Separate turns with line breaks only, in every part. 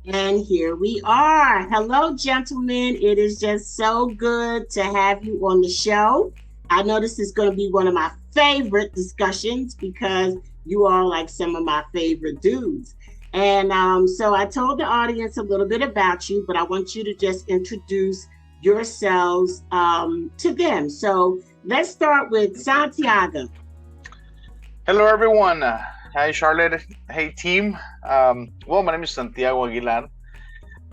And here we are. Hello, gentlemen. It is just so good to have you on the show. I know this is going to be one of my favorite discussions because you are like some of my favorite dudes. And so I told the audience a little bit about you, but I want you to just introduce yourselves to them. So let's start with Santiago.
Hello, everyone. Hi, Charlotte. Hey, team. Well, my name is Santiago Aguilar,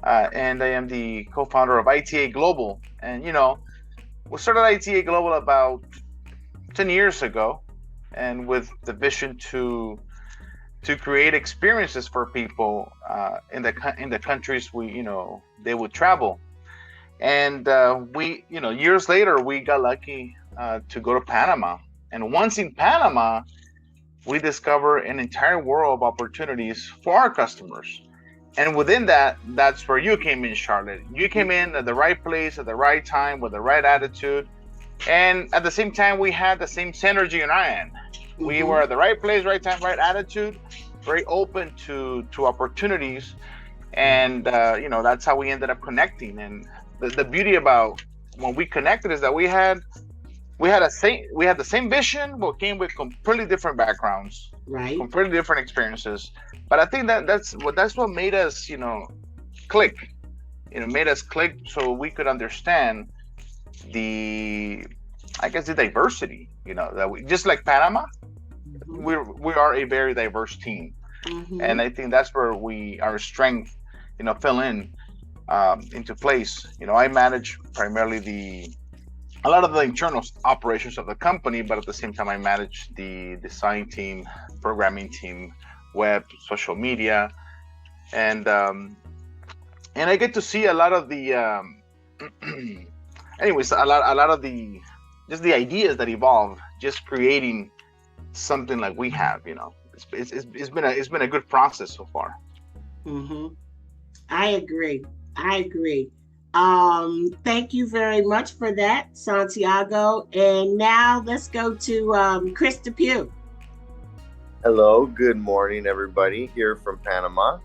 and I am the co-founder of ITA Global. And, we started ITA Global about 10 years ago, and with the vision to create experiences for people in the countries they would travel. And years later, we got lucky to go to Panama. And once in Panama, we discover an entire world of opportunities for our customers. And within that, that's where you came in, Charlotte. You came in at the right place at the right time with the right attitude. And at the same time, we had the same synergy on our end. Mm-hmm. We were at the right place, right time, right attitude, very open to opportunities. And, that's how we ended up connecting. And the beauty about when we connected is that we had the same vision, but came with completely different backgrounds,
right?
Completely different experiences. But I think that's what made us, click. Made us click so we could understand the diversity. That we just like Panama, mm-hmm. we are a very diverse team, mm-hmm. and I think that's where our strength, fell into place. I manage primarily a lot of the internal operations of the company, but at the same time, I manage the design team, programming team, web, social media, and I get to see a lot of the, anyways, a lot of the just the ideas that evolve, just creating something like we have. It's been a good process so far.
Mm-hmm. I agree. Thank you very much for that, Santiago. And now let's go to Chris Depew.
Hello, good morning, everybody here from Panama.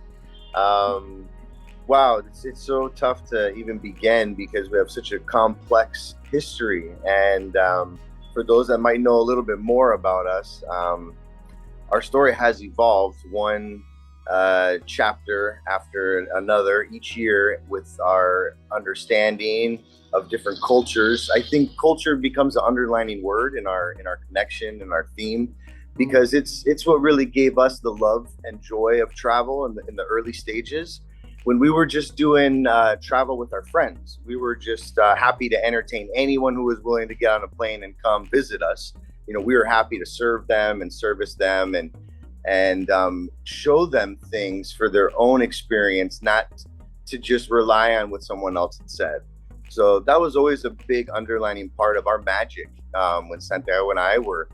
Wow, it's so tough to even begin because we have such a complex history. And for those that might know a little bit more about us, our story has evolved one chapter after another each year with our understanding of different cultures. I think culture becomes an underlining word in our connection and our theme, because it's what really gave us the love and joy of travel in the early stages, when we were just doing travel with our friends. We were just happy to entertain anyone who was willing to get on a plane and come visit us. We were happy to serve them and service them and show them things for their own experience, not to just rely on what someone else had said. So that was always a big underlining part of our magic when Santiago and I were,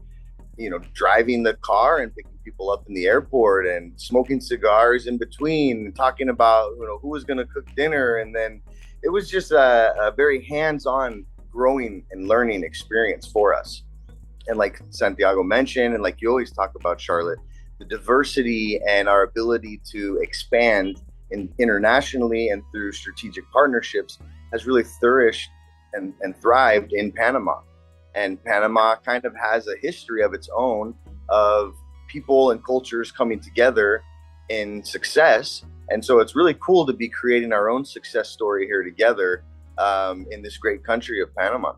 driving the car and picking people up in the airport and smoking cigars in between, and talking about, who was going to cook dinner. And then it was just a very hands-on growing and learning experience for us. And like Santiago mentioned, and like you always talk about, Charlotte, the diversity and our ability to expand internationally and through strategic partnerships has really flourished and thrived in Panama. And Panama kind of has a history of its own of people and cultures coming together in success. And so it's really cool to be creating our own success story here together in this great country of Panama.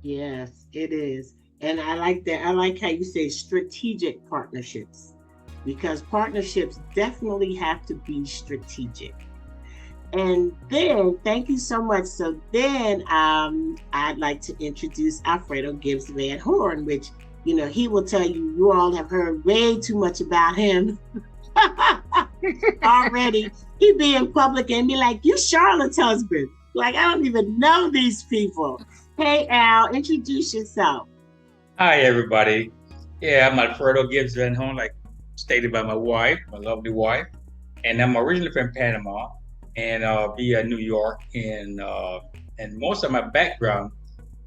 Yes, it is. And I like that. I like how you say strategic partnerships, because partnerships definitely have to be strategic. And then, thank you so much. So then I'd like to introduce Alfredo Gibbs Van Horn, which, he will tell you, you all have heard way too much about him already. He'd be in public and be like, you Charlotte's husband. Like, I don't even know these people. Hey, Al, introduce yourself.
Hi, everybody. Yeah, I'm Alfredo Gibbs Van Horn, like stated by my wife, my lovely wife. And I'm originally from Panama and via New York. And most of my background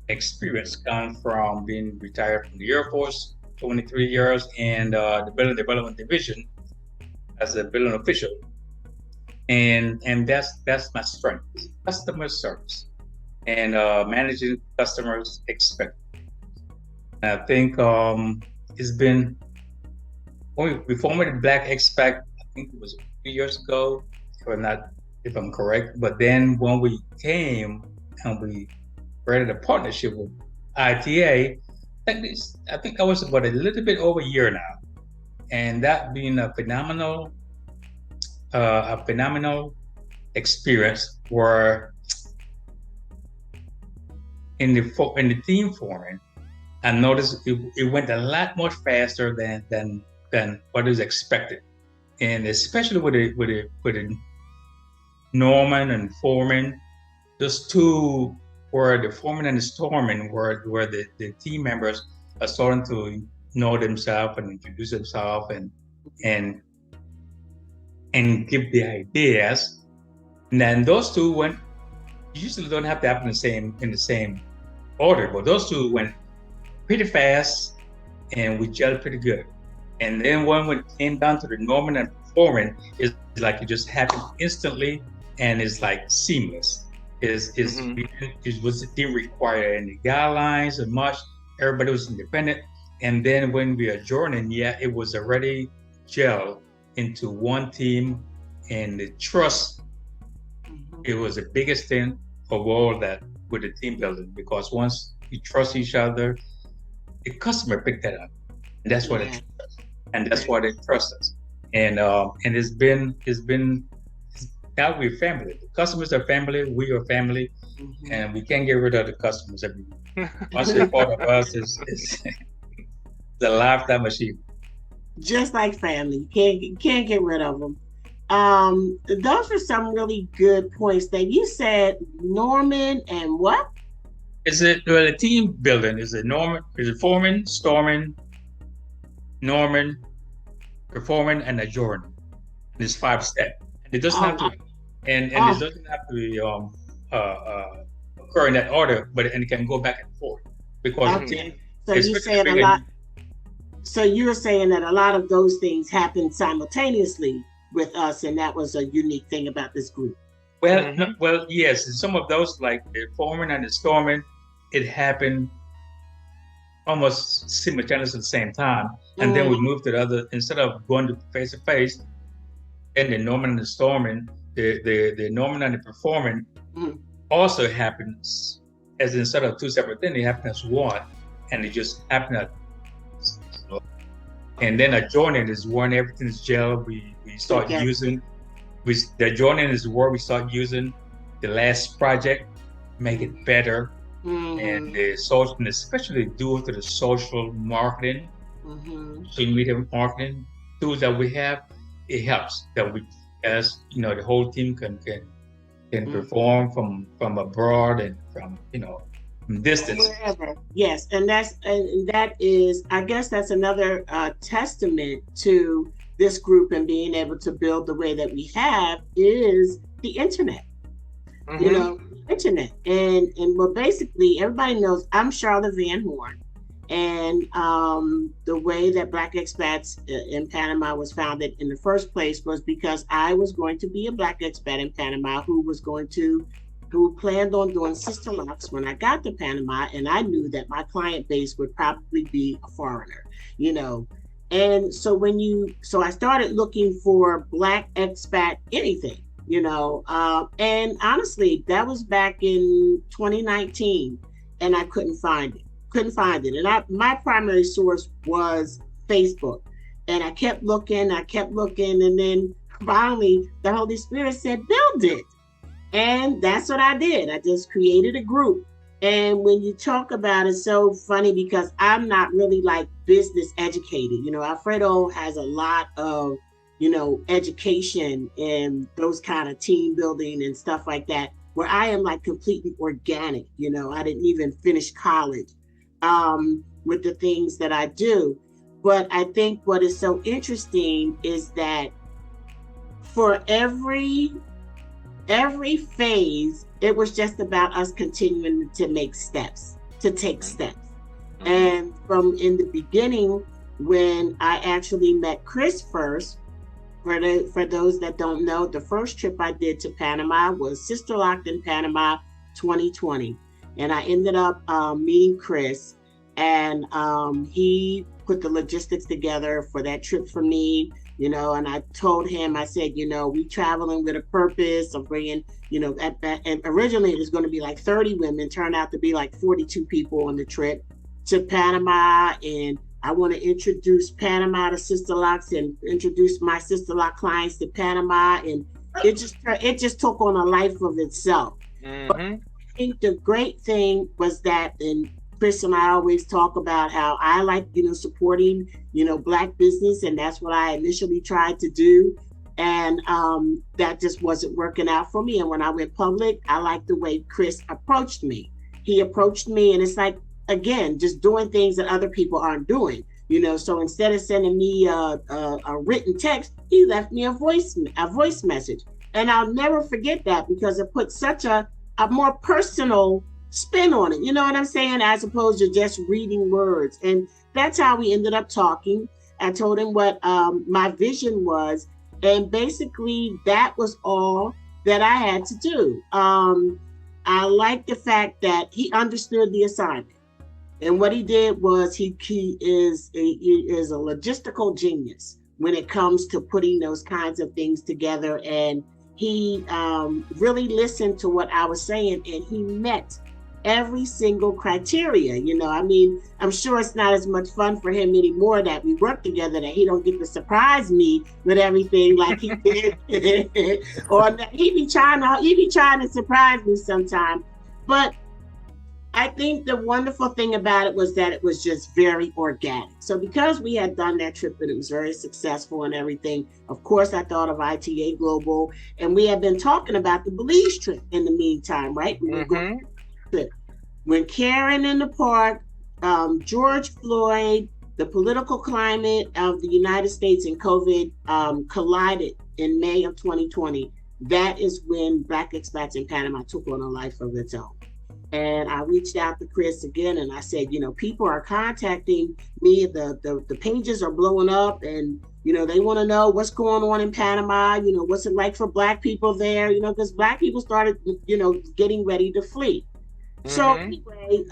experience comes from being retired from the Air Force, 23 years, and the Building Development Division as a building official. and that's my strength, customer service and managing customers' expectations. I think it's been when we formed Black Expat. I think it was a few years ago, or not, if I'm correct. But then when we came and we created a partnership with ITA, I think that was about a little bit over a year now, and that being a phenomenal experience. Where in the team forming, I noticed it went a lot more faster than what is expected, and especially with the Norman and Foreman, those two were the Foreman and the Storeman, where the team members are starting to know themselves and introduce themselves and give the ideas. And then those two went. Usually don't have to happen in the same order, but those two went pretty fast, and we gelled pretty good. And then when it came down to the Norman and Foreman, it's like it just happened instantly, and it's like seamless. It didn't require any guidelines or much. Everybody was independent. And then when we adjourned, it was already gelled into one team, and the trust. It was the biggest thing of all that with the team building, because once you trust each other, the customer picked that up, and that's what it trusts, and that's why they trust us. And it's been now we're family. The customers are family, we are family, and we can't get rid of the customers every week. Once they're part of us, it's a lifetime achievement.
Just like family, you can't get rid of them. Those are some really good points that you said. Norman and what?
Is it the team building? Is it Norman? Is it Foreman, Storman, Norman, Performing, and adjourning? There's 5 steps. It doesn't have to, and it doesn't have to be occur in that order, but it can go back and forth because the team.
So you saying a lot. So you're saying that a lot of those things happen simultaneously with us, and that was a unique thing about this group.
Well, yes, some of those, like the Foreman and the Storman, it happened almost simultaneously at the same time, and then we moved to the other. Instead of going to face to face, then the Norman and the Storman, the Norman and the Performing also happens as instead of 2 separate things, it happened as one, and it just happened at. And then adjoining is when everything's gel. We start using. The adjoining is where we start using the last project, make it better, and the social, and especially due to the social marketing, social media marketing tools that we have. It helps that we, as you know, the whole team can perform from abroad and from distance.
Wherever. Yes, and that is, I guess that's another testament to this group and being able to build the way that we have is the internet. Internet. And well, basically everybody knows I'm Charlotte Van Horn, and the way that Black Expats in Panama was founded in the first place was because I was going to be a Black expat in Panama who planned on doing sister locks when I got to Panama, and I knew that my client base would probably be a foreigner, And so so I started looking for Black expat anything, and honestly, that was back in 2019, and I couldn't find it. And my primary source was Facebook, and I kept looking, and then finally the Holy Spirit said, build it. And that's what I did. I just created a group. And when you talk about it, it's so funny because I'm not really like business educated. Alfredo has a lot of, education and those kind of team building and stuff like that, where I am like completely organic. I didn't even finish college with the things that I do. But I think what is so interesting is that for every phase, it was just about us continuing to take steps. And from in the beginning, when I actually met Chris first, for those that don't know, the first trip I did to Panama was Sister Locked in Panama 2020. And I ended up meeting Chris, and he put the logistics together for that trip for me, you know, and I told him, I said, you know, we traveling with a purpose of bringing, you know, and originally it was going to be like 30 women, turned out to be like 42 people on the trip to Panama. And I want to introduce Panama to Sister Locks and introduce my Sister Lock clients to Panama. And it just took on a life of itself. But I think the great thing was that, and Chris and I always talk about how I like, you know, supporting, you know, Black business. And that's what I initially tried to do. And that just wasn't working out for me. And when I went public, I liked the way Chris approached me. He approached me, and it's like, again, just doing things that other people aren't doing, you know. So instead of sending me a written text, he left me a voice message. And I'll never forget that, because it put such a more personal spin on it, you know what I'm saying, as opposed to just reading words. And that's how we ended up talking. I told him what my vision was, and basically that was all that I had to do. I like the fact that he understood the assignment, and what he did was he is a logistical genius when it comes to putting those kinds of things together. And he really listened to what I was saying, and he met every single criteria. You know, I mean, I'm sure it's not as much fun for him anymore that we work together, that he don't get to surprise me with everything like he did, or he be trying to surprise me sometime. But I think the wonderful thing about it was that it was just very organic. So because we had done that trip and it was very successful and everything, of course, I thought of ITA Global, and we had been talking about the Belize trip in the meantime, right? We were going trip. When Karen in the park, George Floyd, the political climate of the United States and COVID collided in May of 2020, that is when Black Expats in Panama took on a life of its own. And I reached out to Chris again, and I said, you know, people are contacting me, the pages are blowing up, and, you know, they want to know what's going on in Panama, you know, what's it like for Black people there, you know, because Black people started, you know, getting ready to flee. So anyway,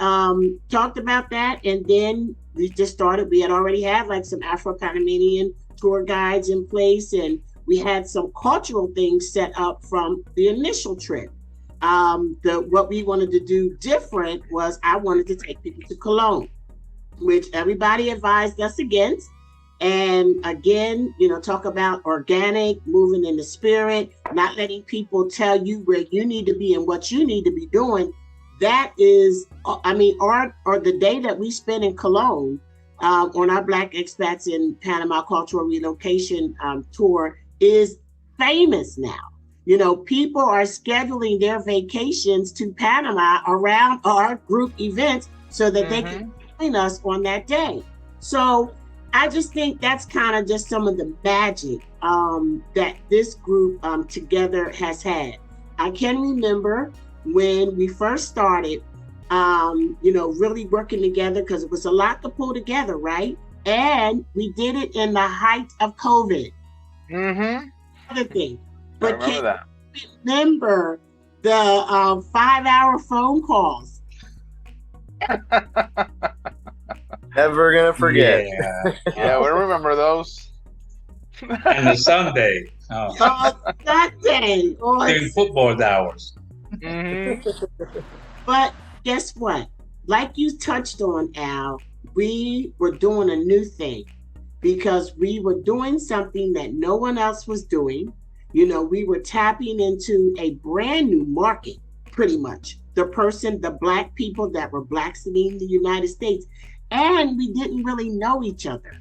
talked about that, and then we just started. We had already had like some Afro-Panamanian tour guides in place, and we had some cultural things set up from the initial trip. What we wanted to do different was I wanted to take people to Cologne, which everybody advised us against. And again, you know, talk about organic, moving in the spirit, not letting people tell you where you need to be and what you need to be doing. That is, I mean, or the day that we spent in Cologne on our Black Expats in Panama Cultural Relocation Tour is famous now. You know, people are scheduling their vacations to Panama around our group events so that they can join us on that day. So I just think that's kind of just some of the magic that this group together has had. I can remember when we first started, you know, really working together, because it was a lot to pull together, right? And we did it in the height of COVID. Other thing. But
I remember that.
Remember the 5-hour phone calls.
Never gonna forget.
Yeah, we remember those.
And the Sunday.
Sunday.
During football hours.
But guess what? Like you touched on, Al, we were doing a new thing, because we were doing something that no one else was doing. You know, we were tapping into a brand new market, pretty much. The Black people that were Black in the United States, and we didn't really know each other.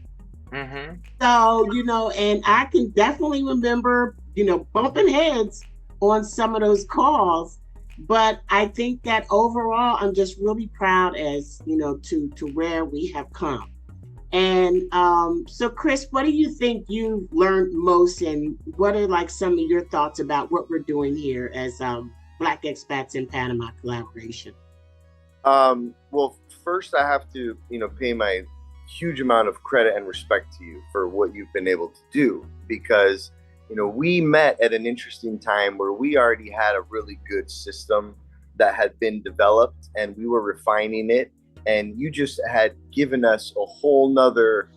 So, you know, and I can definitely remember, you know, bumping heads on some of those calls. But I think that overall, I'm just really proud, as, you know, to where we have come. And so, Chris, what do you think you've learned most, and what are like some of your thoughts about what we're doing here as Black Expats in Panama collaboration?
Well, first I have to, you know, pay my huge amount of credit and respect to you for what you've been able to do, because we met at an interesting time where we already had a really good system that had been developed, and we were refining it. And you just had given us a whole nother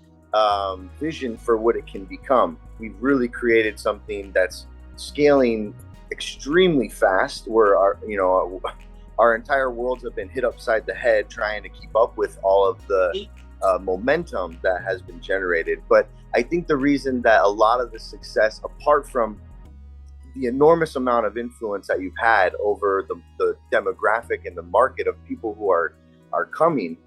vision for what it can become. We've really created something that's scaling extremely fast, where our entire worlds have been hit upside the head trying to keep up with all of the momentum that has been generated. But I think the reason that a lot of the success, apart from the enormous amount of influence that you've had over the demographic and the market of people who are coming,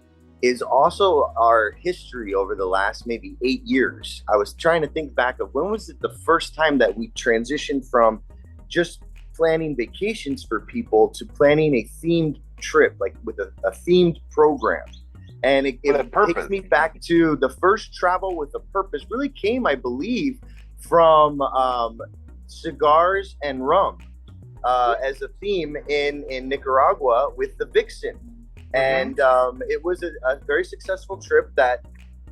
is also our history over the last maybe 8 years. I was trying to think back of when was it the first time that we transitioned from just planning vacations for people to planning a themed trip, like with a themed program. And it takes me back to the first travel with a purpose really came, I believe, from cigars and rum as a theme in Nicaragua with the Vixen. And it was a very successful trip that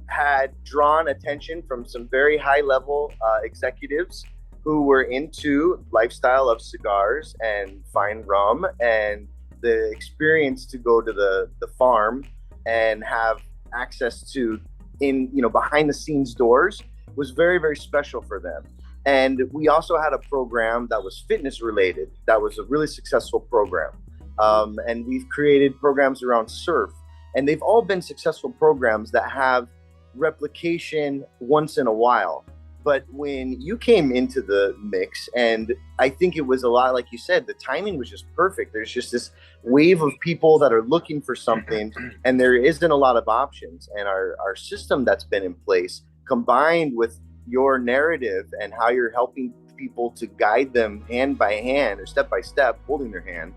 had drawn attention from some very high level executives who were into lifestyle of cigars and fine rum, and the experience to go to the farm and have access to behind the scenes doors was very, very special for them. And we also had a program that was fitness related. That was a really successful program. And we've created programs around surf, and they've all been successful programs that have replication once in a while. But when you came into the mix, and I think it was a lot, like you said, the timing was just perfect. There's just this wave of people that are looking for something, and there isn't a lot of options. And our system that's been in place, combined with your narrative and how you're helping people to guide them hand by hand or step by step, holding their hand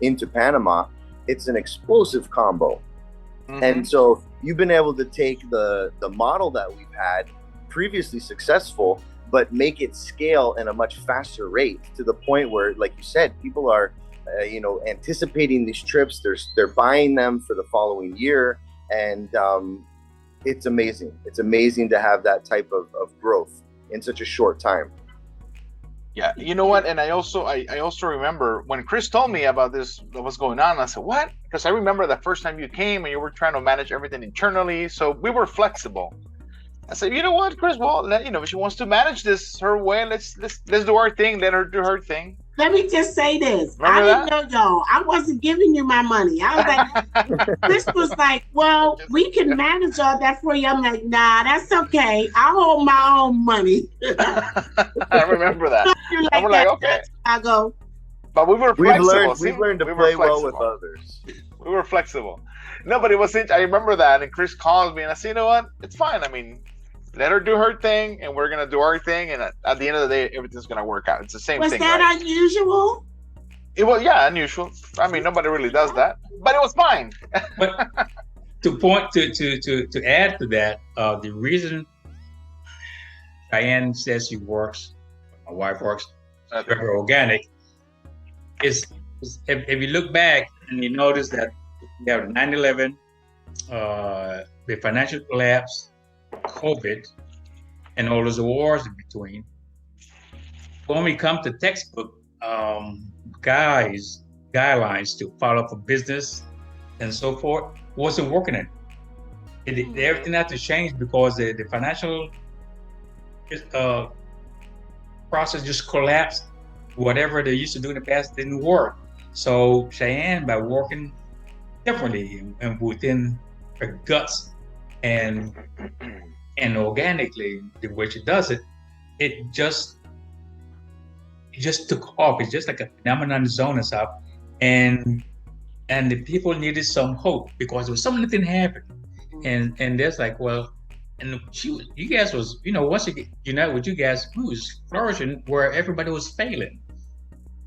into Panama, it's an explosive combo. And so you've been able to take the model that we've had previously successful, but make it scale in a much faster rate, to the point where, like you said, people are anticipating these trips. They're buying them for the following year, and it's amazing. It's amazing to have that type of growth in such a short time.
Yeah, you know what? And I also remember when Chris told me about this, what was going on. I said, "What?" Because I remember the first time you came and you were trying to manage everything internally. So we were flexible. I said, "You know what, Chris? Well, if she wants to manage this her way, let's do our thing. Let her do her thing."
Let me just say this.
Remember
I didn't know y'all. I wasn't giving you my money. I was like, Chris was like, "Well, we can manage all that for you." I'm like, "Nah, that's okay. I hold my own money."
I remember that. And we're like, okay.
I go.
But we were flexible.
We've learned to play well with others.
We were flexible. No, but it was. I remember that, and Chris called me, and I said, "You know what? It's fine. I mean, let her do her thing, and we're gonna do our thing, and at the end of the day, everything's gonna work out." It's the same thing.
Was that unusual?
It was, yeah, unusual. I mean, nobody really does that, but it was fine.
But to add to that, the reason Diane says she works, my wife works, very organic, is if you look back and you notice that we have 9/11, the financial collapse, COVID, and all those wars in between. When we come to textbook guidelines to follow for business and so forth, wasn't working it. Everything had to change because the financial process just collapsed. Whatever they used to do in the past didn't work. So Cheyenne, by working differently and within her guts and organically, the way she does it, it just took off. It's just like a phenomenon zone us up, and the people needed some hope because there was something happening, and there's like, well, and you guys was, once you get united with you guys, we was flourishing where everybody was failing,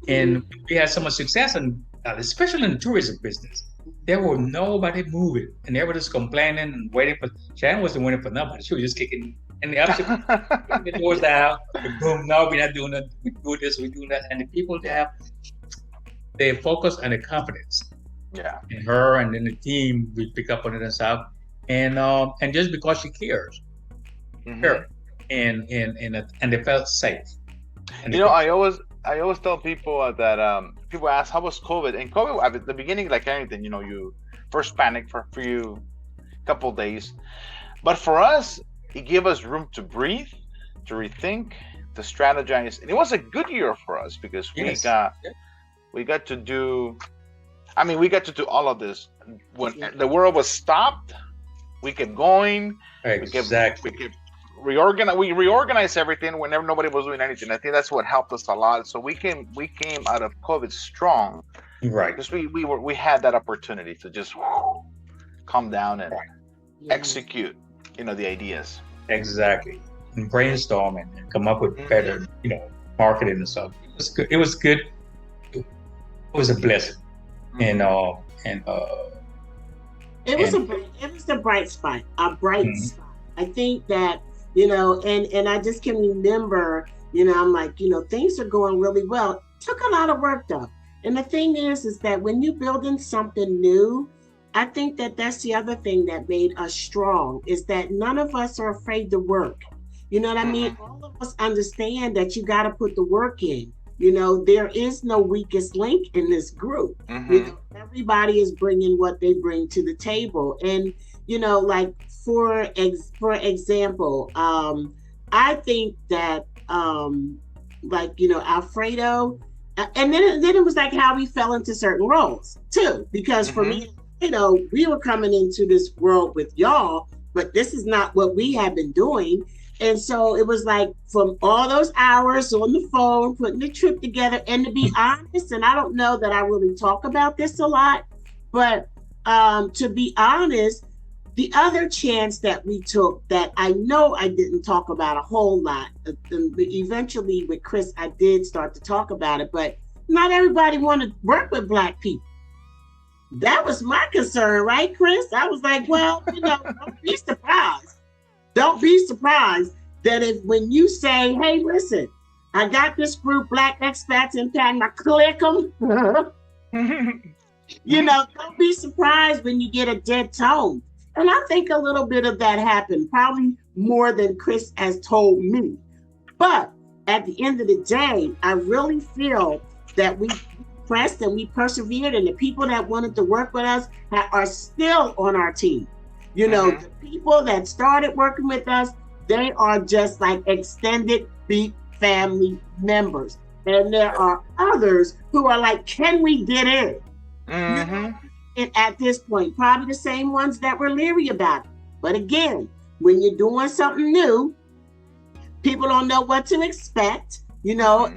and we had so much success, and especially in the tourism business. There was nobody moving, and everybody was complaining and waiting for. Shannon wasn't waiting for nobody. She was just kicking in the opposite, the doors down. Boom! No, we're not doing that. We do this. We do that, and the people they focus on the confidence.
Yeah.
In her, and then the team, we pick up on it and stuff, and just because she cares, her, and they felt safe,
You know, I always tell people that people ask how was COVID, and COVID at the beginning, like anything, you know, you first panic for you a couple of days, but for us, it gave us room to breathe, to rethink, to strategize, and it was a good year for us because we got to do. I mean, we got to do all of this when the world was stopped. We kept going.
Exactly.
We kept reorganize. We reorganized everything whenever nobody was doing anything. I think that's what helped us a lot. So we came out of COVID strong,
Right?
because we had that opportunity to just calm down and execute, you know, the ideas.
Exactly. And brainstorm and come up with better, you know, marketing and stuff. It was good. It was good. It was a blessing, and
it was a bright spot. A bright spot. I think that, you know, and I just can remember, you know, I'm like, you know, things are going really well. Took a lot of work though. And the thing is that when you're building something new, I think that that's the other thing that made us strong, is that none of us are afraid to work. You know what I mean? All of us understand that you got to put the work in. You know, there is no weakest link in this group. You know, everybody is bringing what they bring to the table. And, you know, like for example, I think that like, you know, Alfredo, and then it was like how we fell into certain roles too, because for me, you know, we were coming into this world with y'all, but this is not what we have been doing. And so it was like from all those hours on the phone, putting the trip together, and to be honest, and I don't know that I really talk about this a lot, but to be honest, the other chance that we took that I know I didn't talk about a whole lot, eventually with Chris, I did start to talk about it, but not everybody wanted to work with Black people. That was my concern, right, Chris? I was like, well, you know, don't be surprised. Don't be surprised that when you say, hey, listen, I got this group, Black Expats in Panama, click them. You know, don't be surprised when you get a dead tone. And I think a little bit of that happened, probably more than Chris has told me. But at the end of the day, I really feel that we pressed and we persevered, and the people that wanted to work with us are still on our team. You know, the people that started working with us, they are just like extended BEIP family members. And there are others who are like, can we get in? You know? And at this point, probably the same ones that were leery about it. But again, when you're doing something new, people don't know what to expect. You know,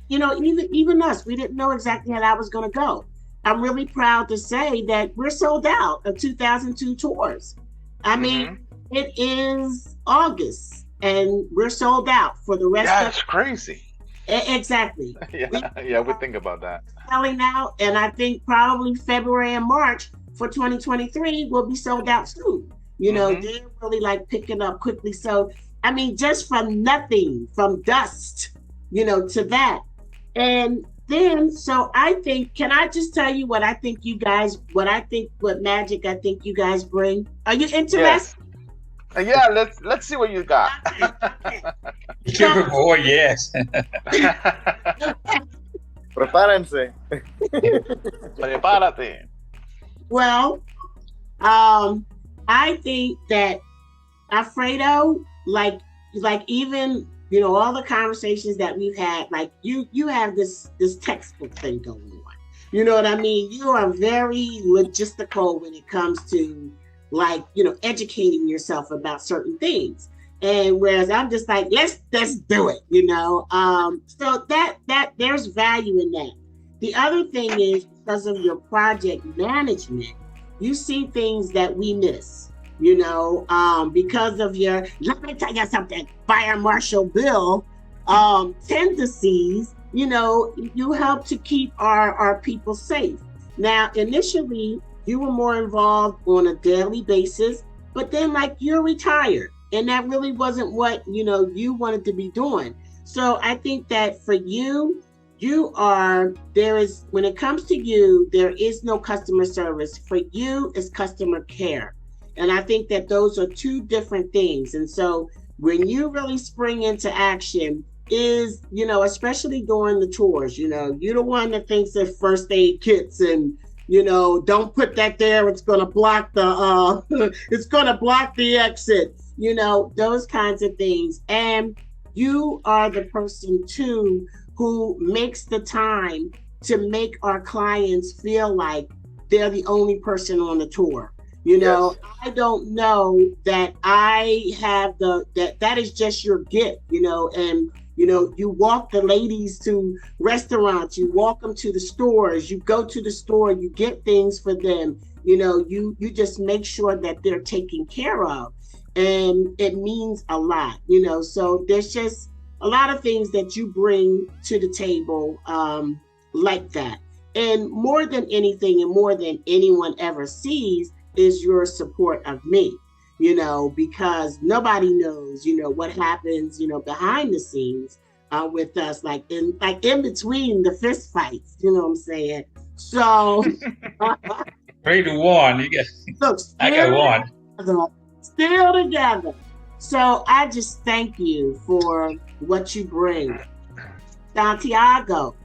even us, we didn't know exactly how that was going to go. I'm really proud to say that we're sold out of 2002 tours. I mean, it is August and we're sold out for the rest of it.
That's crazy.
Exactly.
We think about that.
Selling out, and I think probably February and March for 2023 will be sold out soon. You know, they're really like picking up quickly. So, I mean, just from nothing, from dust, you know, to that. And then, so I think, can I just tell you what I think you guys, what magic I think you guys bring? Are you interested?
Yes. Let's see what you got.
Oh, yes.
Prepárense.
Prepárate.
Well, I think that Alfredo, like even, you know, all the conversations that we've had, like you have this textbook thing going on. You know what I mean? You are very logistical when it comes to, like, you know, educating yourself about certain things. And whereas I'm just like, let's do it, you know? So that there's value in that. The other thing is, because of your project management, you see things that we miss, you know, because of your, let me tell you something, Fire Marshal Bill tendencies, you know, you help to keep our people safe. Now, initially, you were more involved on a daily basis, but then like you're retired. And that really wasn't what, you know, you wanted to be doing. So I think that for you, when it comes to you, there is no customer service. For you, it's customer care. And I think that those are two different things. And so when you really spring into action is, especially during the tours, you're the one that thinks of first aid kits and, don't put that there. It's going to block it's going to block the exit, those kinds of things. And you are the person too, who makes the time to make our clients feel like they're the only person on the tour.
Yes.
I don't know that I have that is just your gift, and you walk the ladies to restaurants, you walk them to the stores, you go to the store, you get things for them, you just make sure that they're taken care of. And it means a lot, so there's just a lot of things that you bring to the table like that. And more than anything and more than anyone ever sees is your support of me, because nobody knows, what happens, behind the scenes with us, like in between the fist fights, you know what I'm saying? So
3-1, you get.
look,
I got one.
Still together. So I just thank you for what you bring. Santiago,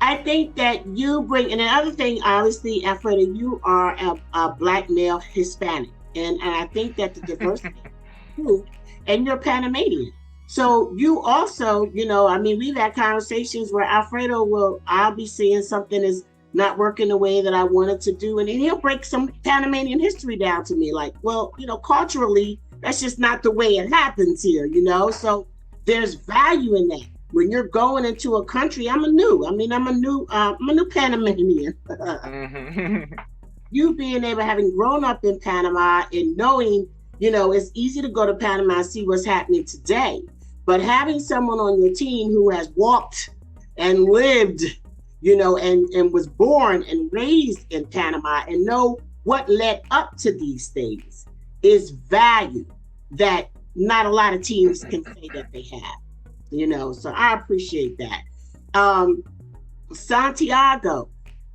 I think that you bring, and another thing, obviously, Alfredo, you are a Black male Hispanic, and I think that the diversity, and you're Panamanian. So you also, we've had conversations where I'll be seeing something is not working the way that I wanted to do, and then he'll break some Panamanian history down to me, like, well, culturally, that's just not the way it happens here, So there's value in that. When you're going into a country, I'm a new Panamanian. You being able, having grown up in Panama and knowing, it's easy to go to Panama and see what's happening today. But having someone on your team who has walked and lived, and was born and raised in Panama and know what led up to these things is value that not a lot of teams can say that they have. So I appreciate that. Santiago,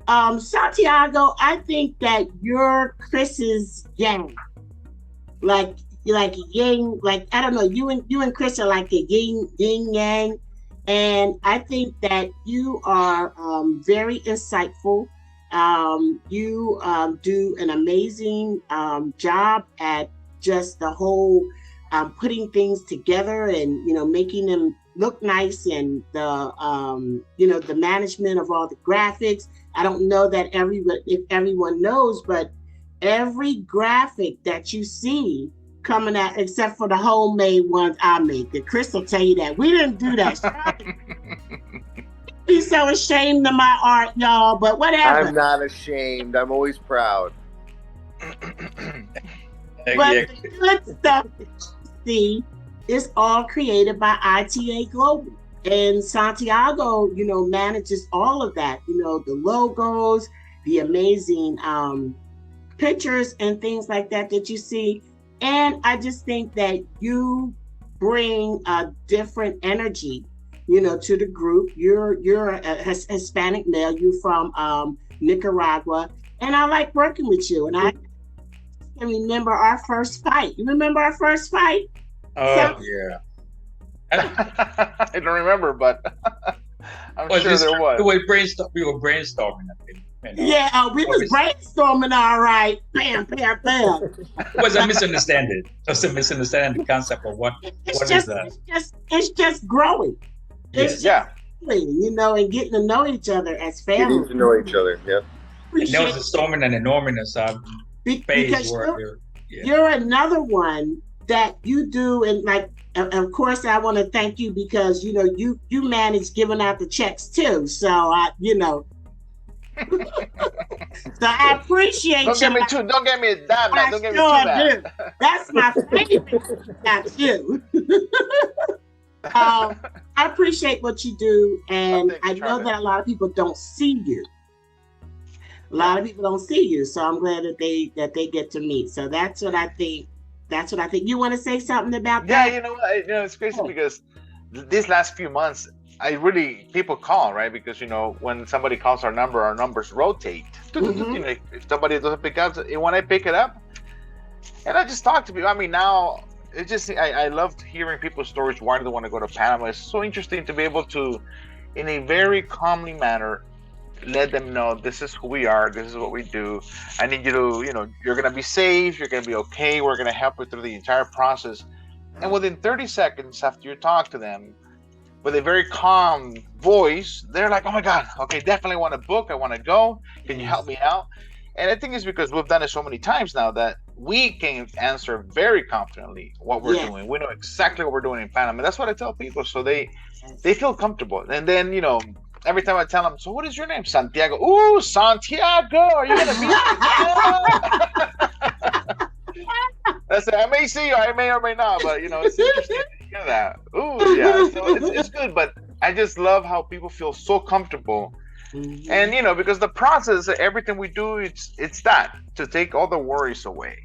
I think that you're Chris's yang, like yang, like, I don't know, you and Chris are like a yin yang, and I think that you are very insightful. You do an amazing job at just the whole putting things together and making them look nice, and the management of all the graphics. I don't know that if everyone knows, but every graphic that you see coming out, except for the homemade ones I make, that Chris will tell you that we didn't do that. Be so ashamed of my art, y'all, but whatever.
I'm not ashamed. I'm always proud.
But the good stuff that you see is all created by ITA Global. And Santiago, manages all of that, the logos, the amazing pictures and things like that you see. And I just think that you bring a different energy, to the group. You're a Hispanic male. You're from Nicaragua. And I like working with you. And I can remember our first fight. You remember our first fight?
Oh, yeah.
I don't remember, but I'm sure there was.
We were brainstorming, I think.
Yeah, we was brainstorming, all right. Bam, bam, bam.
It was a misunderstanding. It was a misunderstanding, the concept of what is that?
It's just growing. It's just growing, and getting to know each other as family.
Getting to know each other, yeah.
And there was a storming and enormous phase
because
where
you're another one that you do, and like, of course, I want to thank you because you manage giving out the checks too. So so I appreciate you.
Don't get me that bad. Don't get me too bad.
That's my favorite. That's you. I appreciate what you do, and I know that a lot of people don't see you. A lot of people don't see you, so I'm glad that they get to meet. So that's what I think. You want to say something about that?
Yeah, it's crazy because these last few months, people call, right? Because when somebody calls our numbers rotate.
Mm-hmm.
If somebody doesn't pick up, when I pick it up, and I just talk to people. I mean, now it just, I loved hearing people's stories. Why do they want to go to Panama? It's so interesting to be able to, in a very calmly manner, let them know this is who we are, this is what we do. I need you to, you're going to be safe, you're going to be okay, we're going to help you through the entire process. And within 30 seconds after you talk to them, with a very calm voice, they're like, oh my God, okay, definitely want to book, I want to go, can you help me out? And I think it's because we've done it so many times now that we can answer very confidently what we're doing. We know exactly what we're doing in Panama. That's what I tell people, so they feel comfortable. And then, every time I tell them, so what is your name? Santiago. Ooh, Santiago, are you going to be? I said, I may see you, I may or may not, but it's interesting to hear that. Ooh, yeah. So it's good, but I just love how people feel so comfortable. Mm-hmm. And because the process, everything we do, it's that to take all the worries away.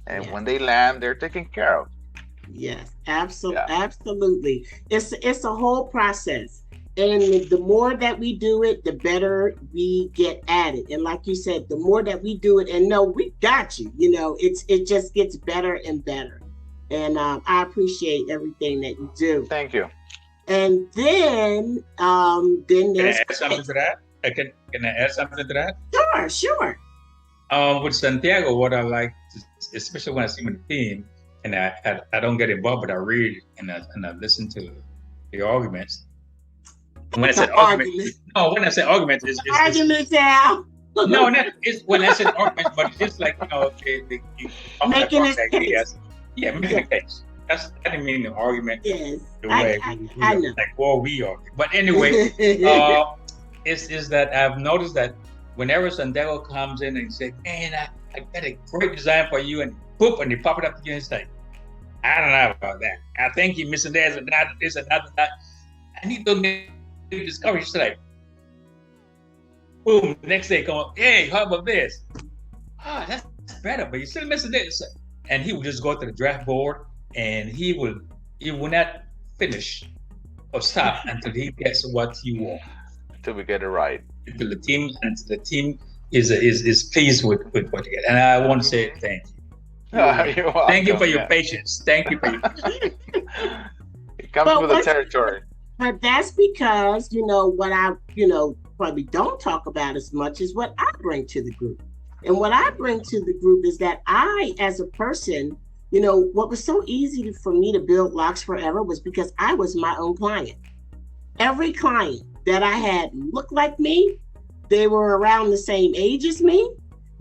And when they land, they're taken care of.
Yes, absolutely. It's a whole process. And the more that we do it, the better we get at it. And like you said, the more that we do it and know we got you, it just gets better and better. And I appreciate everything that you do.
Thank you.
And then there's.
Can I add something to that? Can I add something to that?
Sure.
With Santiago, what I like, especially when I see him in the team, and I don't get involved, but I read and I listen to the arguments. When I said argument, it's
arguments now.
No, it's when I said argument, but it's just like
making a case.
Yeah, making a case. I didn't mean the argument.
Yes,
the way
I know.
Like we argue. But anyway, is that I've noticed that whenever Santiago comes in and says, "Man, I got a great design for you," and boop, and they pop it up again, it's like, I don't know about that. I think you're missing this and that, this and that. I need to discover. She's like, boom, next day come up, hey, how about this? That's better, but you're still missing this. And he would just go to the draft board and he will not finish or stop until he gets what he wants.
Until we get it right.
Until the team is pleased with what you get. And I want to say thank you.
You're welcome,
thank you for your patience. Thank you for your
patience. It comes with the territory.
But that's because, what I, probably don't talk about as much is what I bring to the group. And what I bring to the group is that I, as a person, what was so easy for me to build Locks Forever was because I was my own client. Every client that I had looked like me, they were around the same age as me,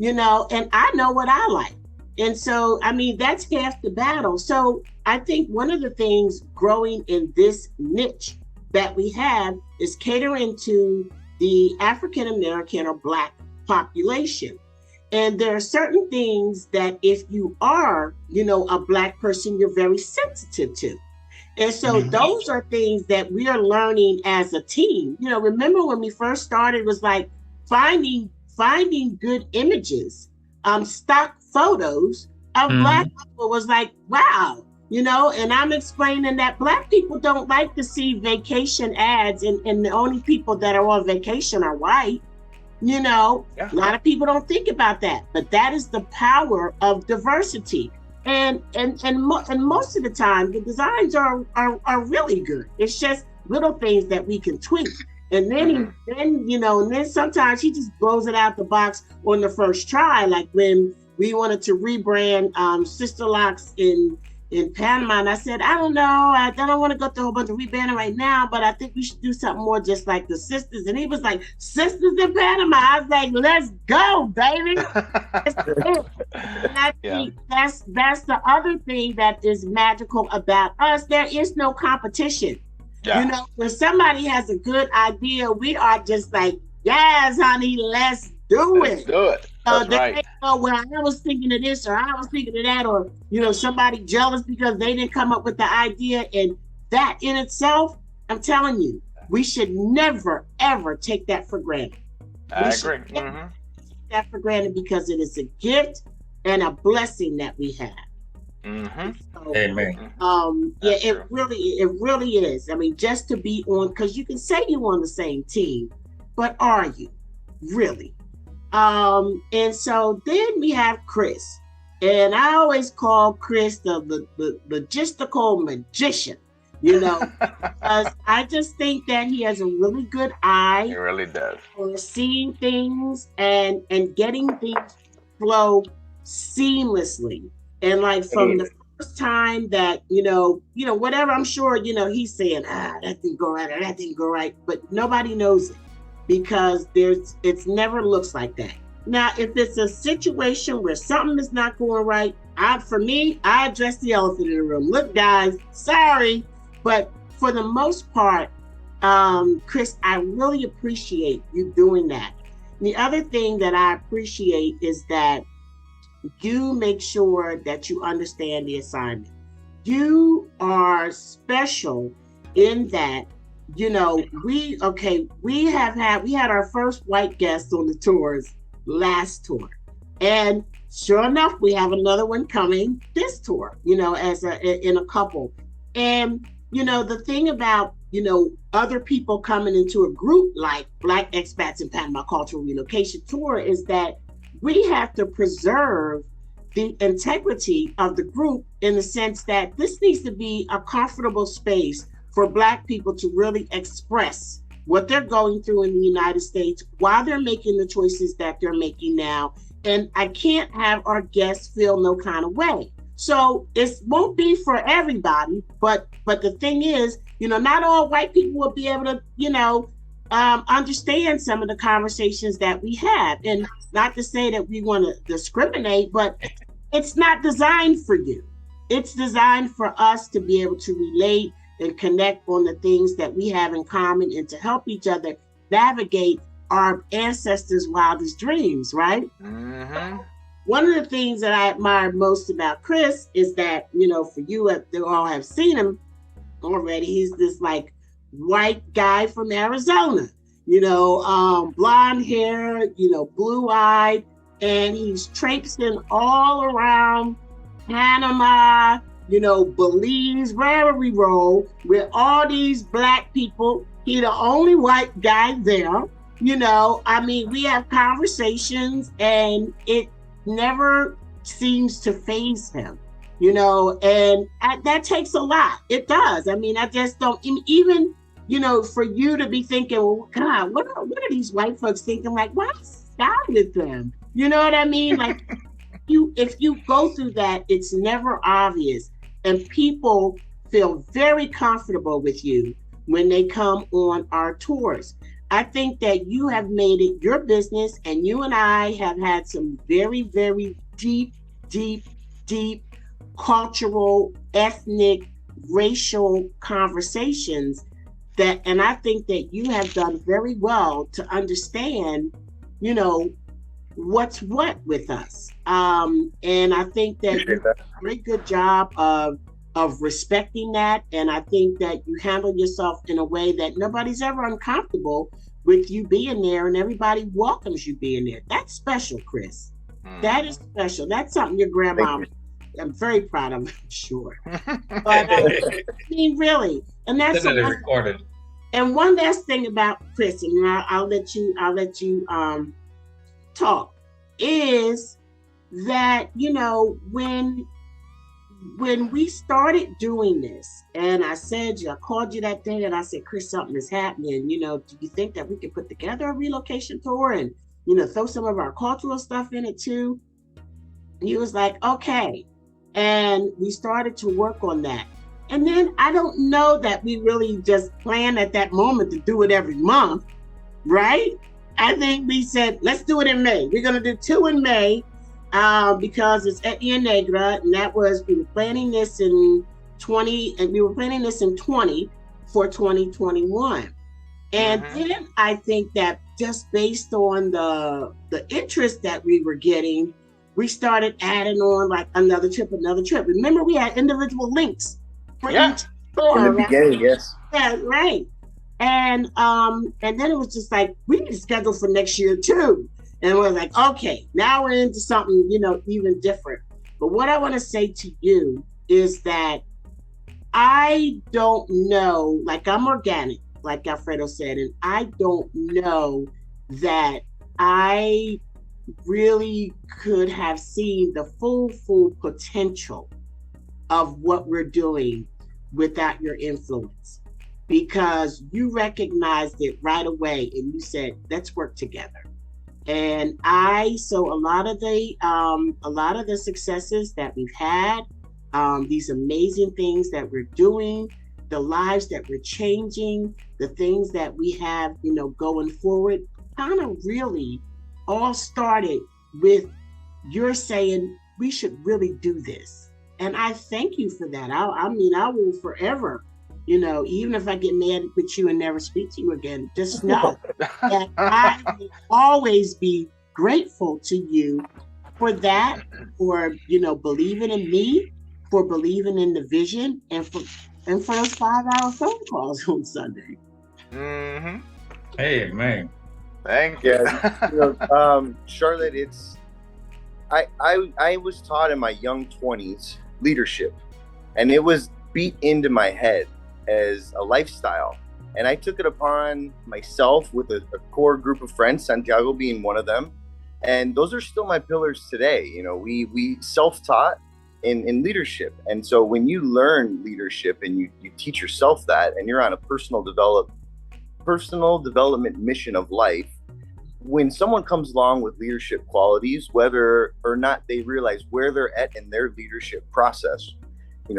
and I know what I like. And so, that's half the battle. So I think one of the things growing in this niche that we have is catering to the African American or Black population. And there are certain things that if you are, a Black person, you're very sensitive to. And so those are things that we are learning as a team. Remember when we first started, it was like finding good images, stock photos of Black people was like, wow. And I'm explaining that Black people don't like to see vacation ads and the only people that are on vacation are white. A lot of people don't think about that, but that is the power of diversity. And most of the time, the designs are really good. It's just little things that we can tweak. And then, then sometimes he just blows it out the box on the first try. Like when we wanted to rebrand Sister Locks in Panama, and I said, I don't know, I don't want to go through a whole bunch of rebranding right now, but I think we should do something more just like the sisters. And he was like, Sisters in Panama. I was like, let's go, baby. And I think that's the other thing that is magical about us. There is no competition. Yeah. When somebody has a good idea, we are just like, yes, honey, let's do it.
Let's do it. That's right.
Well, I was thinking of this or I was thinking of that, or somebody jealous because they didn't come up with the idea. And that in itself, I'm telling you, we should never ever take that for granted.
I agree.
Take that for granted because it is a gift and a blessing that we have. So,
amen.
It really is. Just to be on, because you can say you're on the same team, but are you really? And so then we have Chris. And I always call Chris the logistical magician, because I just think that he has a really good eye.
He really does.
For seeing things and getting things flow seamlessly. And like from the first time that, whatever, I'm sure, he's saying, that didn't go right, or that didn't go right, but nobody knows it because it's never looks like that. Now, if it's a situation where something is not going right, for me, I address the elephant in the room. Look, guys, sorry, but for the most part, Chris, I really appreciate you doing that. The other thing that I appreciate is that you make sure that you understand the assignment. You are special in that, we had our first white guest on the tours last tour. And sure enough, we have another one coming this tour, in a couple. And, the thing about, other people coming into a group like Black Expats and Panama Cultural Relocation Tour is that we have to preserve the integrity of the group in the sense that this needs to be a comfortable space for Black people to really express what they're going through in the United States, why they're making the choices that they're making now. And I can't have our guests feel no kind of way. So it won't be for everybody, but the thing is, not all white people will be able to, understand some of the conversations that we have. And not to say that we want to discriminate, but it's not designed for you. It's designed for us to be able to relate and connect on the things that we have in common and to help each other navigate our ancestors' wildest dreams, right?
Mm-hmm.
One of the things that I admire most about Chris is that, for you, they all have seen him already. He's this like white guy from Arizona, blonde hair, blue-eyed, and he's traipsing all around Panama, Belize, wherever we roll, with all these Black people. He's the only white guy there. We have conversations and it never seems to faze him, and that takes a lot. It does. I just don't even, for you to be thinking, well, God, what are these white folks thinking? Like, what's style with them? You know what I mean? Like, if you go through that, it's never obvious. And people feel very comfortable with you when they come on our tours. I think that you have made it your business, and you and I have had some very, very deep cultural, ethnic, racial conversations and I think that you have done very well to understand, what's what with us. And I think that you did a very good job of respecting that. And I think that you handle yourself in a way that nobody's ever uncomfortable with you being there, and everybody welcomes you being there. That's special, Chris. That is special. That's something your grandma, I'm very proud of, I'm sure. But really, and that's
recorded.
And one last thing about Chris, and I'll let you talk, is that, when we started doing this, and I called you that day and I said, Chris, something is happening. Do you think that we could put together a relocation tour and, throw some of our cultural stuff in it too? He was like, okay. And we started to work on that. And then I don't know that we really just planned at that moment to do it every month, right? I think we said, let's do it in May. We're going to do 2 in May. Because it's Etnia Negra, and we were planning this in 20 for 2021. And then I think that just based on the interest that we were getting, we started adding on like another trip. Remember, we had individual links for each tour,
in the beginning, yes.
Yeah, right. And then it was just like, we need to schedule for next year too. And we're like, okay, now we're into something, even different. But what I want to say to you is that I don't know, like I'm organic, like Alfredo said, and I don't know that I really could have seen the full potential of what we're doing without your influence, because you recognized it right away and you said, let's work together. And so a lot of the successes that we've had, these amazing things that we're doing, the lives that we're changing, the things that we have, going forward, kind of really all started with your saying we should really do this. And I thank you for that. I will forever, even if I get mad with you and never speak to you again, just know that I will always be grateful to you for that, for, believing in me, for believing in the vision, and for those 5-hour phone calls on Sunday.
Mm-hmm.
Hey, man.
Thank you.
Yeah, Charlotte, I was taught in my young 20s leadership, and it was beat into my head as a lifestyle. And I took it upon myself with a core group of friends, Santiago being one of them. And those are still my pillars today. We self-taught in leadership. And so when you learn leadership and you teach yourself that, and you're on a personal development mission of life, when someone comes along with leadership qualities, whether or not they realize where they're at in their leadership process,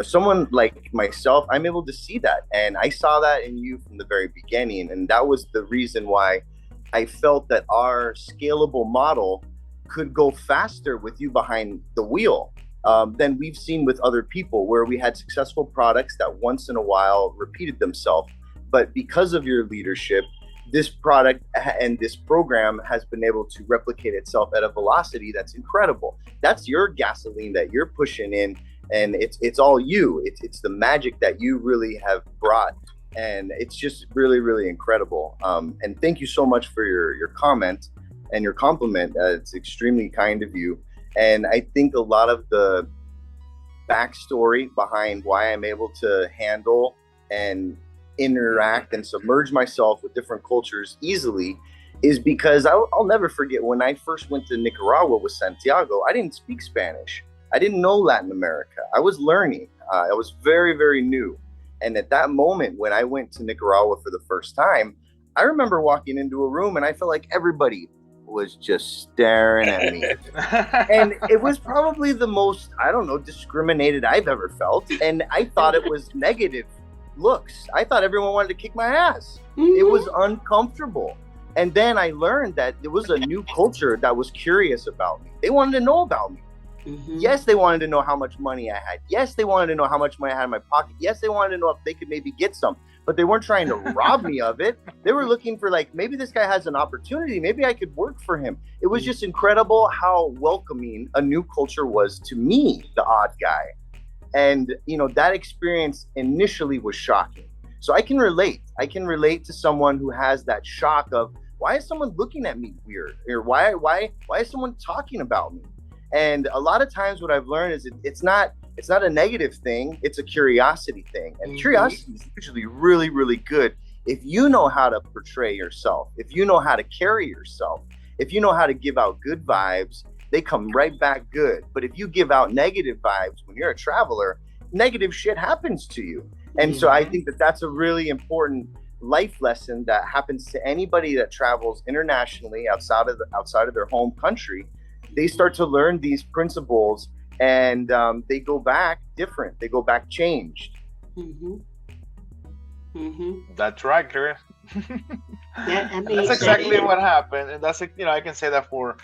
someone like myself, I'm able to see that. And I saw that in you from the very beginning. And that was the reason why I felt that our scalable model could go faster with you behind the wheel than we've seen with other people, where we had successful products that once in a while repeated themselves. But because of your leadership, this product and this program has been able to replicate itself at a velocity that's incredible. That's your gasoline that you're pushing in, and it's all you. It's the magic that you really have brought, and it's just really, really incredible. And thank you so much for your comment and your compliment. It's extremely kind of you. And I think a lot of the backstory behind why I'm able to handle and interact and submerge myself with different cultures easily is because I'll never forget when I first went to Nicaragua with Santiago. I didn't speak Spanish. I didn't know Latin America. I was learning. I was very, very new. And at that moment, when I went to Nicaragua for the first time, I remember walking into a room and I felt like everybody was just staring at me. And it was probably the most, discriminated I've ever felt. And I thought it was negative looks. I thought everyone wanted to kick my ass. Mm-hmm. It was uncomfortable. And then I learned that there was a new culture that was curious about me. They wanted to know about me. Mm-hmm. Yes, they wanted to know how much money I had. Yes, they wanted to know how much money I had in my pocket. Yes, they wanted to know if they could maybe get some, but they weren't trying to rob me of it. They were looking for maybe this guy has an opportunity. Maybe I could work for him. It was just incredible how welcoming a new culture was to me, the odd guy. And, that experience initially was shocking. So I can relate. I can relate to someone who has that shock of, why is someone looking at me weird? Or why is someone talking about me? And a lot of times what I've learned is it's not a negative thing. It's a curiosity thing. And curiosity is usually really, really good if you know how to portray yourself, if you know how to carry yourself, if you know how to give out good vibes, they come right back good. But if you give out negative vibes when you're a traveler, negative shit happens to you. And so I think that that's a really important life lesson that happens to anybody that travels internationally outside of their home country. They start to learn these principles, and they go back different. They go back changed.
Mm-hmm. Mm-hmm.
That's right, Chris.
That's
exactly what happened. And that's I can say that for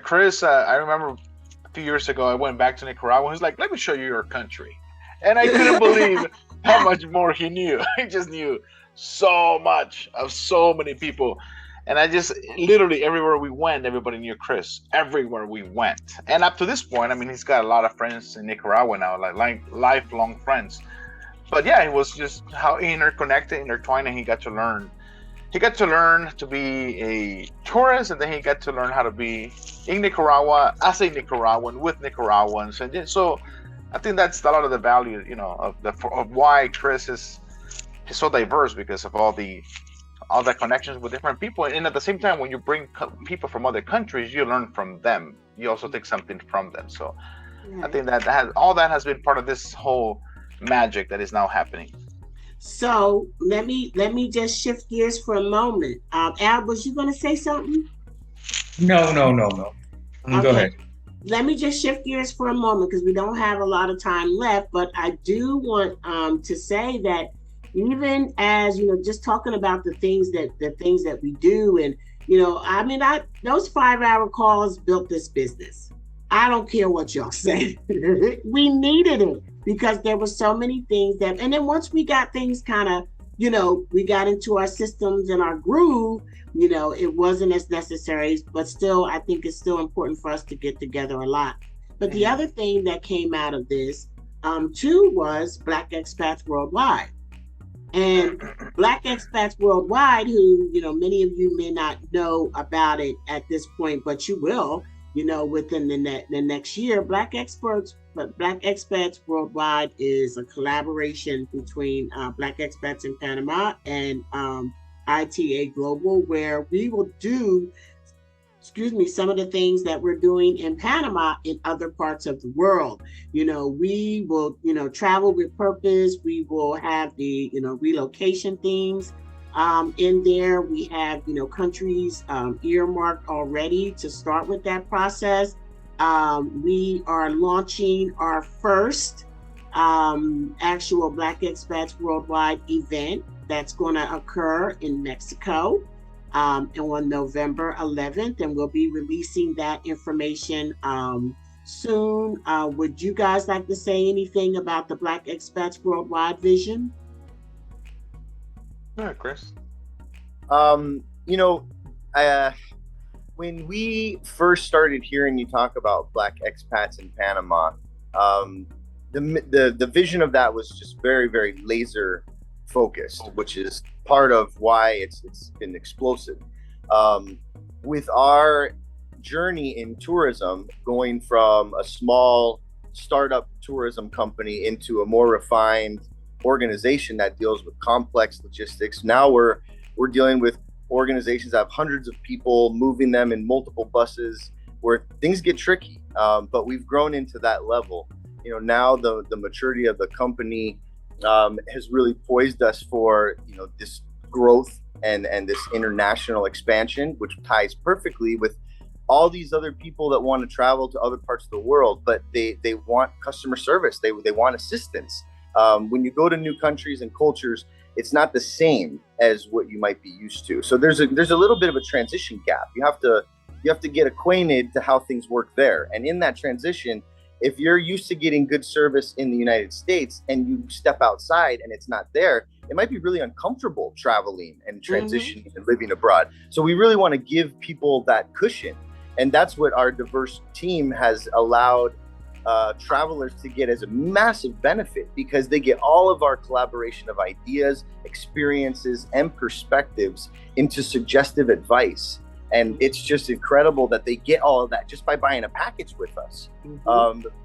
Chris. I remember a few years ago I went back to Nicaragua. He's like, "Let me show you your country," and I couldn't believe how much more he knew. He just knew so much of so many people. And I just literally everywhere we went, everybody knew Chris. Everywhere we went, and up to this point, he's got a lot of friends in Nicaragua now, like lifelong friends. But yeah, it was just how intertwined, and he got to learn. He got to learn to be a tourist, and then he got to learn how to be in Nicaragua as a Nicaraguan with Nicaraguans, and so I think that's a lot of the value, of why Chris is so diverse, because of all the all the connections with different people. And at the same time, when you bring people from other countries, you learn from them. You also take something from them. So I think that all that has been part of this whole magic that is now happening.
So let me just shift gears for a moment. Al, was you going to say something?
No.
Okay.
Go ahead.
Let me just shift gears for a moment because we don't have a lot of time left. But I do want to say that even as just talking about the things that we do, and those 5-hour calls built this business. I don't care what y'all say. We needed it because there were so many things and then once we got things kind of, we got into our systems and our groove, it wasn't as necessary, but still, I think it's still important for us to get together a lot. But the other thing that came out of this, too, was Black Expats Worldwide. And Black Expats Worldwide, who, many of you may not know about it at this point, but you will, within the next year. Black Expats Worldwide is a collaboration between Black Expats in Panama and ITA Global, where we will do, some of the things that we're doing in Panama in other parts of the world. We will, travel with purpose. We will have the, relocation themes in there. We have, countries earmarked already to start with that process. We are launching our first actual Black Expats Worldwide event that's going to occur in Mexico on November 11th, and we'll be releasing that information soon. Would you guys like to say anything about the Black Expats Worldwide vision?
Yeah, Chris.
When we first started hearing you talk about Black expats in Panama, the vision of that was just very, very laser focused, which is part of why it's been explosive. With our journey in tourism, going from a small startup tourism company into a more refined organization that deals with complex logistics, now we're dealing with organizations that have hundreds of people, moving them in multiple buses, where things get tricky. But we've grown into that level. Now the maturity of the company has really poised us for this growth and this international expansion, which ties perfectly with all these other people that want to travel to other parts of the world, but they want customer service. They want assistance. When you go to new countries and cultures, it's not the same as what you might be used to. So there's a little bit of a transition gap. You have to get acquainted to how things work there. And in that transition, if you're used to getting good service in the United States and you step outside and it's not there, it might be really uncomfortable traveling and transitioning and living abroad. So we really want to give people that cushion. And that's what our diverse team has allowed travelers to get as a massive benefit, because they get all of our collaboration of ideas, experiences, and perspectives into suggestive advice. And it's just incredible that they get all of that just by buying a package with us.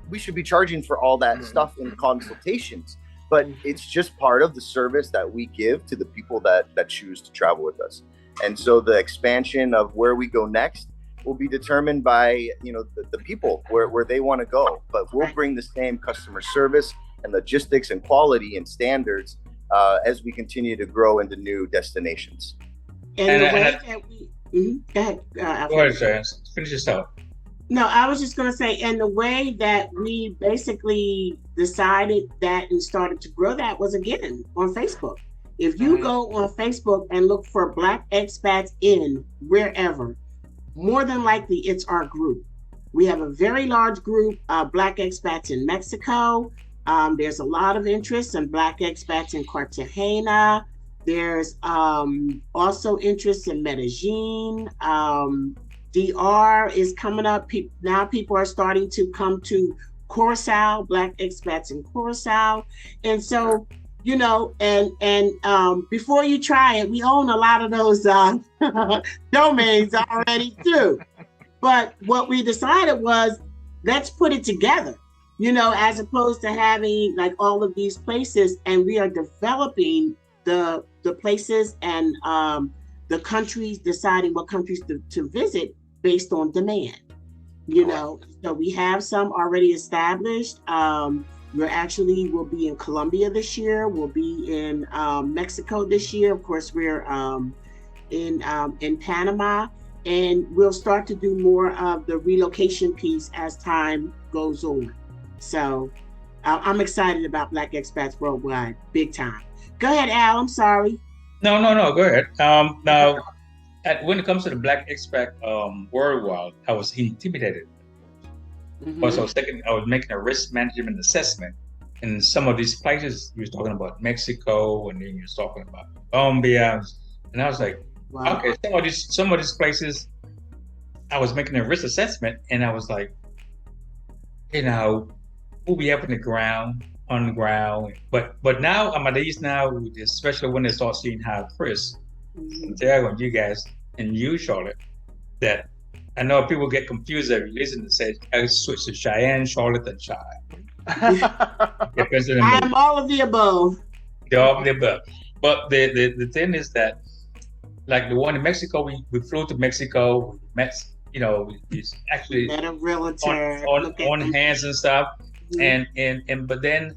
We should be charging for all that stuff in consultations, but it's just part of the service that we give to the people that choose to travel with us. And so the expansion of where we go next will be determined by the people where they want to go, but we'll bring the same customer service and logistics and quality and standards as we continue to grow into new destinations.
And the way that we go ahead,
go ahead, Sharon. Finish your stuff.
No, I was just going to say, and the way that we basically decided that and started to grow that was, again, on Facebook. If you go on Facebook and look for Black Expats in wherever, more than likely it's our group. We have a very large group of Black Expats in Mexico. There's a lot of interest in Black Expats in Cartagena. There's also interest in Medellin. DR is coming up. Now people are starting to come to Curacao, Black Expats in Curacao. And so, and before you try it, we own a lot of those domains already too. But what we decided was, let's put it together, as opposed to having like all of these places. And we are developing the the places and the countries, deciding what countries to visit based on demand. You know, so we have some already established. We'll be in Colombia this year. We'll be in Mexico this year. Of course, we're in Panama, and we'll start to do more of the relocation piece as time goes on. So I'm excited about Black Expats Worldwide, big time. Go ahead, Al. I'm sorry.
No. Go ahead. Now, when it comes to the Black Expat Worldwide, I was intimidated. Because I was making a risk management assessment, and some of these places you were talking about Mexico, and then you were talking about Colombia, and I was like, wow. Okay, some of these places, I was making a risk assessment, and I was like, we'll be up on the ground, but now I'm at ease now, especially when they start seeing how Chris, Santiago, and you guys, and you, Charlotte, that. I know people get confused if you listen to say, I switch to Cheyenne, Charlotte, and Chai.
I'm all of the above.
All of the above. But the thing is that, like the one in Mexico, we flew to Mexico, we met, we actually
met a realtor
on hands and stuff. And but then,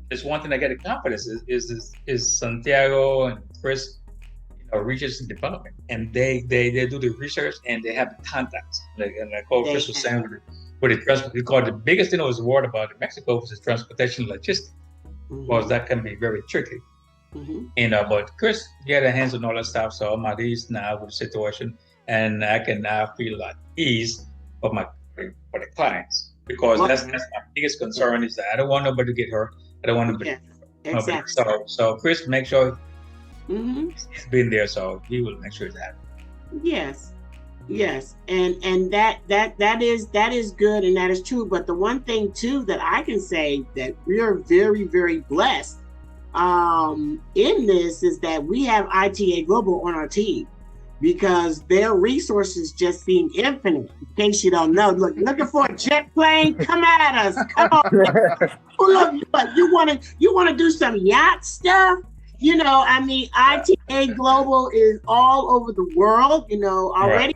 there's one thing I get confidence is Santiago and Chris, research and development, and they do the research and they have the contacts. Like Chris was saying with the transport, because the biggest thing I was worried about in Mexico was the transportation logistics, because that can be very tricky. But Chris get a hands on all that stuff, so I'm at ease now with the situation, and I can now feel at ease for the clients, because that's my biggest concern is that I don't want nobody to get hurt. I don't want nobody.
Exactly.
So Chris, make sure. He's been there, so he will make sure that.
Yes, and that is good, and that is true. But the one thing too that I can say that we are very, very blessed in this is that we have ITA Global on our team, because their resources just seem infinite. In case you don't know, looking for a jet plane, come at us. Come on. Look, you want to do some yacht stuff? ITA Global is all over the world, already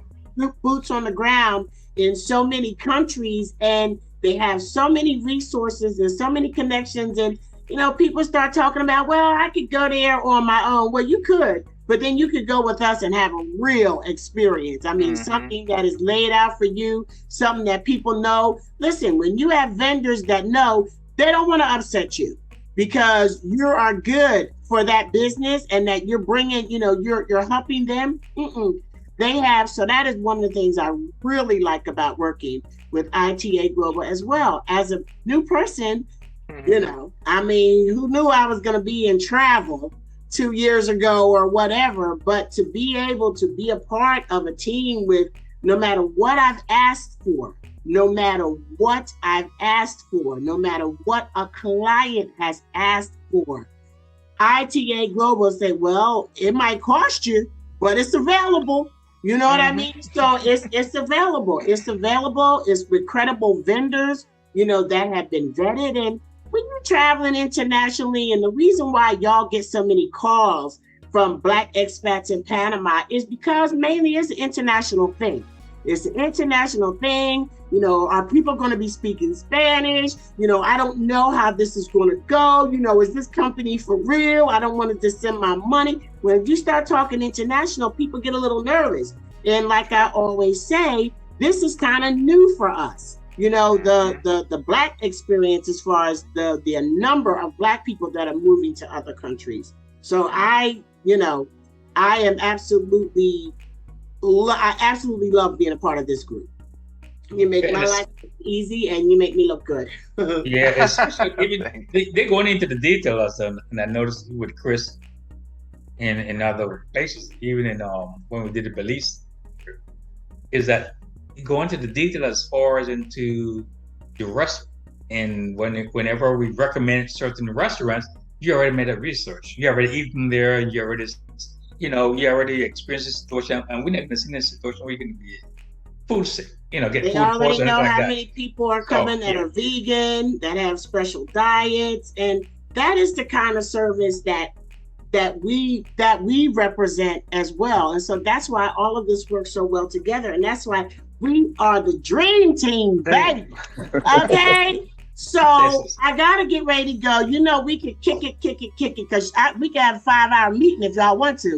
boots on the ground in so many countries, and they have so many resources and so many connections. And, people start talking about, well, I could go there on my own. Well, you could, but then you could go with us and have a real experience. Something that is laid out for you, something that people know. Listen, when you have vendors that know, they don't want to upset you, because you are good for that business and that you're bringing, you're helping them. They have, so that is one of the things I really like about working with ITA Global as well. As a new person, who knew I was going to be in travel 2 years ago or whatever, but to be able to be a part of a team with, no matter what I've asked for, no matter what I've asked for, no matter what a client has asked for, ITA Global say, well, it might cost you, but it's available. You know what I mean? So it's available. It's available. It's with credible vendors, that have been vetted. And when you're traveling internationally, and the reason why y'all get so many calls from Black expats in Panama is because mainly it's an international thing. It's an international thing. Are people going to be speaking Spanish? I don't know how this is going to go. Is this company for real? I don't want to just send my money. When you start talking international, people get a little nervous. And like I always say, this is kind of new for us. The Black experience, as far as the number of Black people that are moving to other countries. So I absolutely love being a part of this group. You make my life easy, and you make me look good.
Yeah, especially they're going into the details, and I noticed with Chris and in other places, even in when we did the Belize, is that you go into the detail as far as into the restaurant. And whenever we recommend certain restaurants, you already made a research. You already eaten there, and you already experienced the situation. And we're not going to see a situation where you're going to be food sick. Get
they
food
already know
like
how
that.
Many people are coming that are vegan, that have special diets, and that is the kind of service that that we represent as well. And so that's why all of this works so well together. And that's why we are the dream team, baby. Okay. So I gotta get ready to go. You know, we can kick it, because we can have a 5-hour meeting if y'all want to.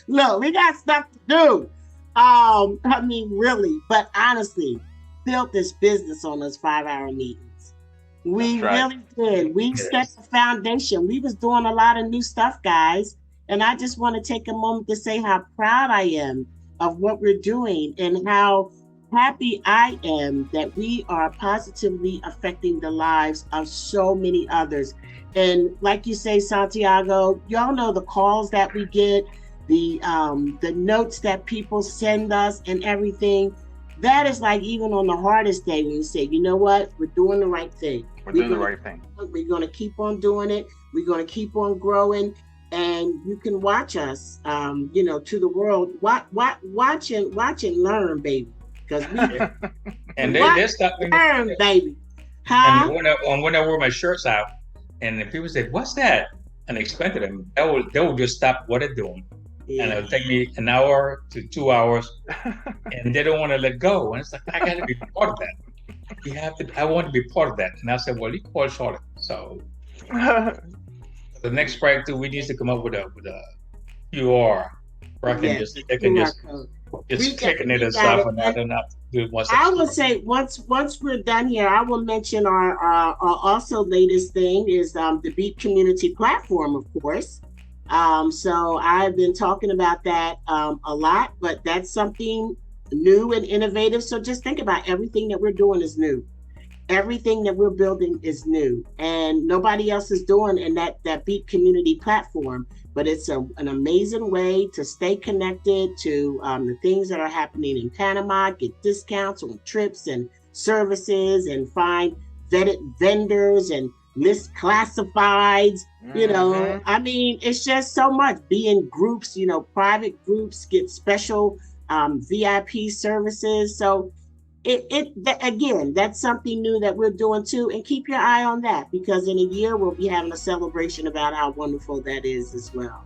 Look, we got stuff to do. I mean, really, but honestly, built this business on those 5-hour meetings. We really did. We set the foundation. We was doing a lot of new stuff, guys. And I just want to take a moment to say how proud I am of what we're doing and how happy I am that we are positively affecting the lives of so many others. And like you say, Santiago, y'all know the calls that we get, the notes that people send us and everything. That is like even on the hardest day when you say, you know what, we're doing the right thing.
We're doing the right thing.
We're going to keep on doing it. We're going to keep on growing. And you can watch us, you know, to the world. Watch and learn, baby. Because we
and they stop
learn, baby.
Huh? And when I wear my shirts out, and people say, "What's that?" and I explain to them, they will just stop what they're doing, and it'll take me an hour to 2 hours, and they don't want to let go. And it's like, I got to be part of that. You have to. I want to be part of that. And I said, well, you call Charlotte. So the next breakthrough, we need to come up with a QR where I can just clicking it and stuff, and I don't have to do it once.
I will say once we're done here, I will mention our also latest thing is the BEIP community platform, of course. So I've been talking about that a lot, but that's something new and innovative. So just think about everything that we're doing is new. Everything that we're building is new, and nobody else is doing in that BEIP community platform. But it's an amazing way to stay connected to the things that are happening in Panama, get discounts on trips and services, and find vetted vendors and list classifieds. You know, I mean, it's just so much. Be in groups, you know, private groups, get special VIP services. So again, that's something new that we're doing too. And keep your eye on that, because in a year we'll be having a celebration about how wonderful that is as well.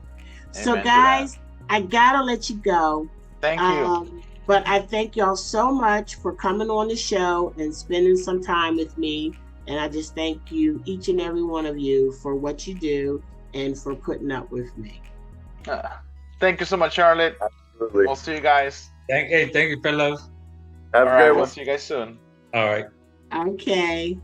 Amen. So guys, I gotta let you go.
Thank you.
But I thank y'all so much for coming on the show and spending some time with me. And I just thank you, each and every one of you, for what you do and for putting up with me.
Thank you so much, Charlotte.
Absolutely.
We'll see you guys.
Thank you, fellas.
Have a great one.
We'll see you guys soon.
All right.
Okay.